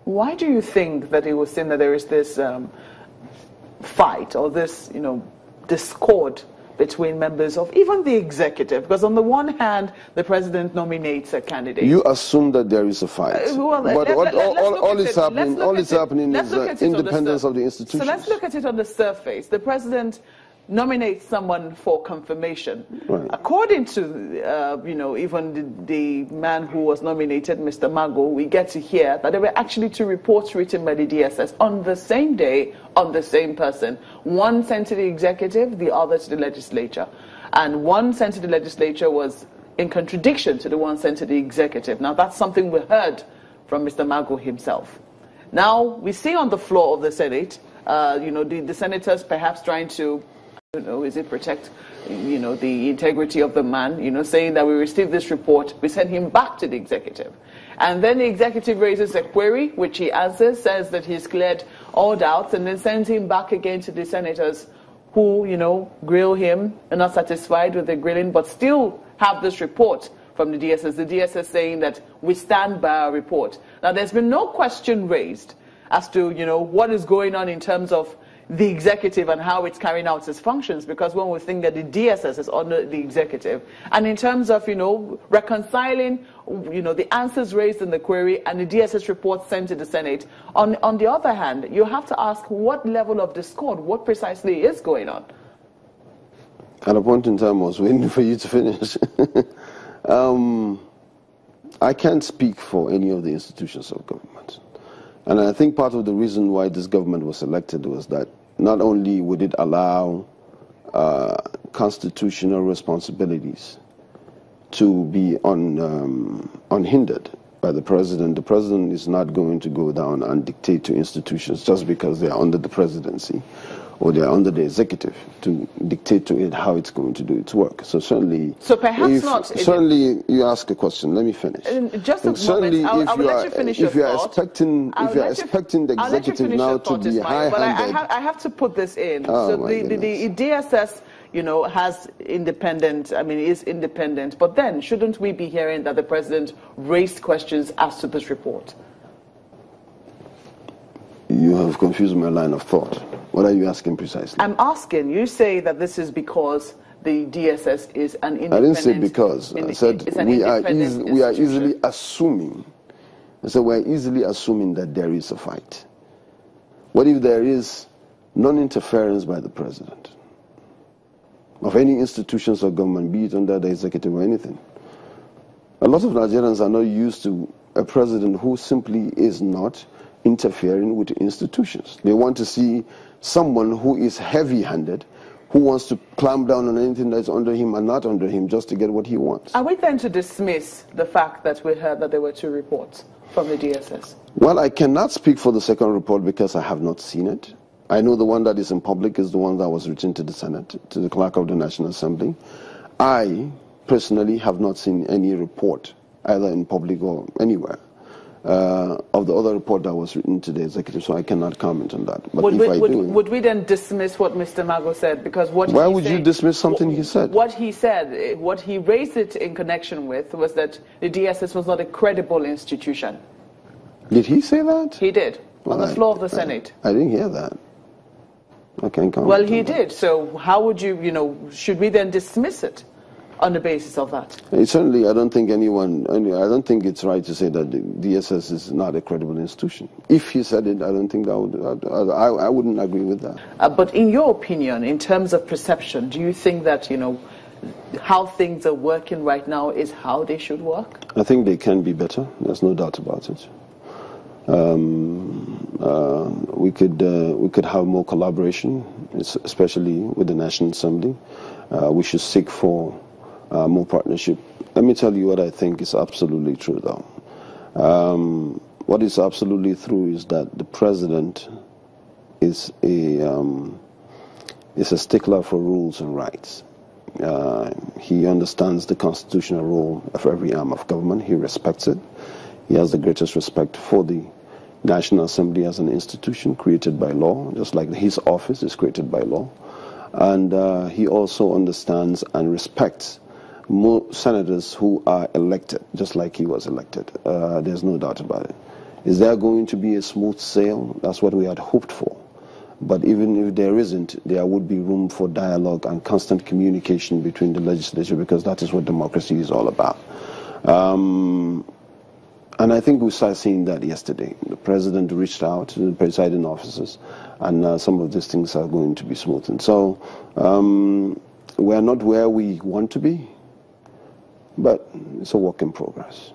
Why do you think that it was seen that there is this fight or this, discord between members of even the executive? Because on the one hand, the president nominates a candidate. You assume that there is a fight. But all is happening is the independence of the institutions. So let's look at it on the surface. The president nominates someone for confirmation. Right. According to, even the man who was nominated, Mr. Mago, we get to hear that there were actually 2 reports written by the DSS on the same day, on the same person. One sent to the executive, the other to the legislature. And one sent to the legislature was in contradiction to the one sent to the executive. Now, that's something we heard from Mr. Mago himself. Now, we see on the floor of the Senate, the senators perhaps trying to protect, the integrity of the man, saying that we received this report, we send him back to the executive. And then the executive raises a query, which he answers, says that he's cleared all doubts, and then sends him back again to the senators who, grill him, are not satisfied with the grilling, but still have this report from the DSS. The DSS saying that we stand by our report. Now, there's been no question raised as to, what is going on in terms of the executive and how it's carrying out its functions, because when we think that the DSS is under the executive, and in terms of, reconciling, the answers raised in the query and the DSS report sent to the Senate, on the other hand, you have to ask what level of discord, what precisely is going on? At a point in time, I was waiting for you to finish. I can't speak for any of the institutions of government. And I think part of the reason why this government was elected was that not only would it allow constitutional responsibilities to be unhindered by the president is not going to go down and dictate to institutions just because they are under the presidency or they are under the executive to dictate to it how it's going to do its work. So certainly, certainly you ask a question. Let me finish. Just a moment. I'll let you finish your thought. If you are expecting the executive now to be high-handed, but I have to put this in. So the DSS, has independent. Is independent. But then, shouldn't we be hearing that the president raised questions as to this report? You have confused my line of thought. What are you asking precisely? I'm asking, you say that this is because the DSS is an independent... I didn't say because. I said we are easily assuming. I said we're easily assuming that there is a fight. What if there is non-interference by the president of any institutions of government, be it under the executive or anything? A lot of Nigerians are not used to a president who simply is not interfering with the institutions. They want to see someone who is heavy-handed, who wants to clamp down on anything that's under him and not under him just to get what he wants. Are we then to dismiss the fact that we heard that there were 2 reports from the DSS? Well, I cannot speak for the second report because I have not seen it. I know the one that is in public is the one that was written to the Senate, to the Clerk of the National Assembly. I personally have not seen any report, either in public or anywhere, of the other report that was written to the executive, so I cannot comment on that. But would we then dismiss what Mr. Mago said? Because why would you dismiss something he said? What he said, what he raised it in connection with was that the DSS was not a credible institution. Did he say that? He did, on the floor of the Senate. I didn't hear that. I can't comment. Well, he did. So how would you, should we then dismiss it on the basis of that? Certainly, I don't think it's right to say that the DSS is not a credible institution. If he said it, I don't think I wouldn't agree with that. But in your opinion, in terms of perception, do you think that, how things are working right now is how they should work? I think they can be better. There's no doubt about it. We could have more collaboration, especially with the National Assembly. We should seek for more partnership. Let me tell you what I think is absolutely true, though. What is absolutely true is that the president is a stickler for rules and rights. He understands the constitutional role of every arm of government. He respects it. He has the greatest respect for the National Assembly as an institution created by law, just like his office is created by law. And he also understands and respects senators who are elected, just like he was elected. There's no doubt about it. Is there going to be a smooth sail? That's what we had hoped for. But even if there isn't, there would be room for dialogue and constant communication between the legislature, because that is what democracy is all about. And I think we started seeing that yesterday. The president reached out to the presiding officers, and some of these things are going to be smoothened. So we're not where we want to be, but it's a work in progress.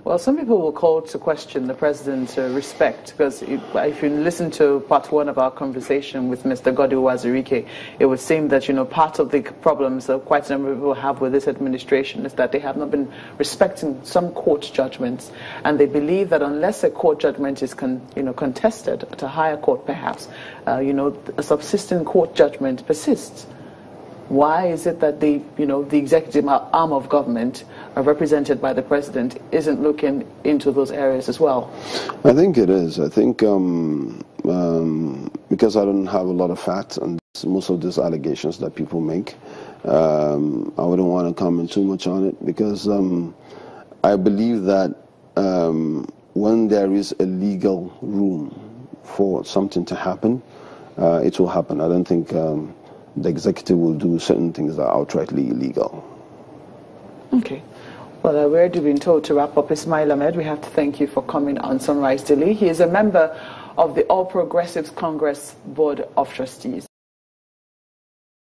Well, some people will call to question the president's respect, because if you listen to part one of our conversation with Mr. Godwin Wazirike, it would seem that, part of the problems that quite a number of people have with this administration is that they have not been respecting some court judgments, and they believe that unless a court judgment is contested at a higher court perhaps, a subsisting court judgment persists. Why is it that the executive arm of government, represented by the president, isn't looking into those areas as well? I think it is. I think because I don't have a lot of facts on most of these allegations that people make, I wouldn't want to comment too much on it, because I believe that when there is a legal room for something to happen, it will happen. I don't think the executive will do certain things that are outrightly illegal. Okay. Well, we're being told to wrap up. Ismail Ahmed, we have to thank you for coming on Sunrise Daily. He is a member of the All Progressives Congress Board of Trustees.